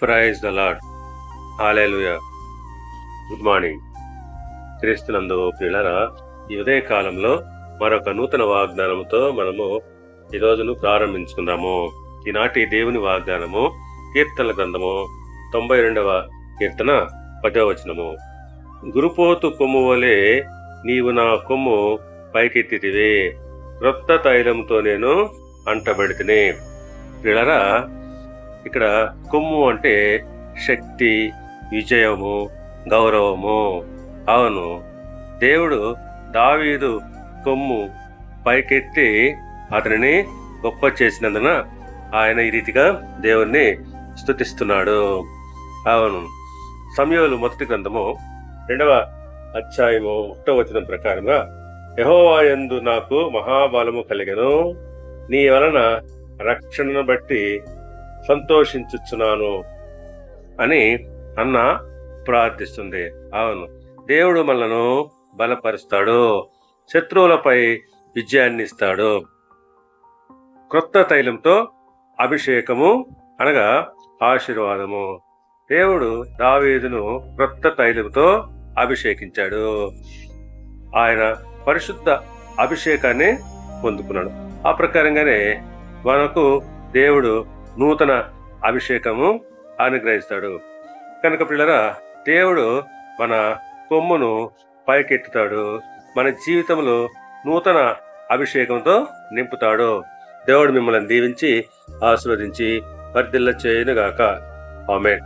Praise the lord. Hallelujah. Good morning. క్రీస్తునందు ప్రియులారా, ఈ ఉదయ కాలంలో మరొక నూతన వాగ్దానంతో మనము ఈ రోజును ప్రారంభించుకుందాము. ఈనాటి దేవుని వాగ్దానము కీర్తనల గ్రంథము 92వ కీర్తన 10వ వచనము. గురుపోతు కొమ్ము వలె నీవు నా కొమ్ము పైకెత్తితివే, క్రొత్త తైలంతో నేను అంటబడితిని. ప్రియులారా, ఇక్కడ కొమ్ము అంటే శక్తి, విజయము, గౌరవము. అవును, దేవుడు దావీదు కొమ్ము పైకెత్తి అతనిని గొప్ప చేసినందున ఆయన ఈ రీతిగా దేవుణ్ణి స్తుతిస్తున్నాడు. అవును, సమూయేలు మొదటి గ్రంథము 2వ అధ్యాయము 1వ వచనం ప్రకారంగా, యెహోవా యందు నాకు మహాబలము కలిగెను, నీ వలన రక్షణను బట్టి సంతోషించుచున్నాను అని అన్న ప్రార్థిస్తుంది. అవును, దేవుడు మనలను బలపరుస్తాడు, శత్రువులపై విజయాన్ని ఇస్తాడు. క్రొత్త తైలంతో అభిషేకము అనగా ఆశీర్వాదము. దేవుడు దావీదును క్రొత్త తైలంతో అభిషేకించాడు. ఆయన పరిశుద్ధ అభిషేకాన్ని పొందుకున్నాడు. ఆ ప్రకారంగానే మనకు దేవుడు నూతన అభిషేకము అనుగ్రహిస్తాడు. కనుక పిల్లరా, దేవుడు మన కొమ్మును పైకెత్తుతాడు, మన జీవితంలో నూతన అభిషేకంతో నింపుతాడు. దేవుడు మిమ్మల్ని దీవించి ఆశీర్వదించి వర్ధిల్ల చేయునుగాక. ఆమేన్.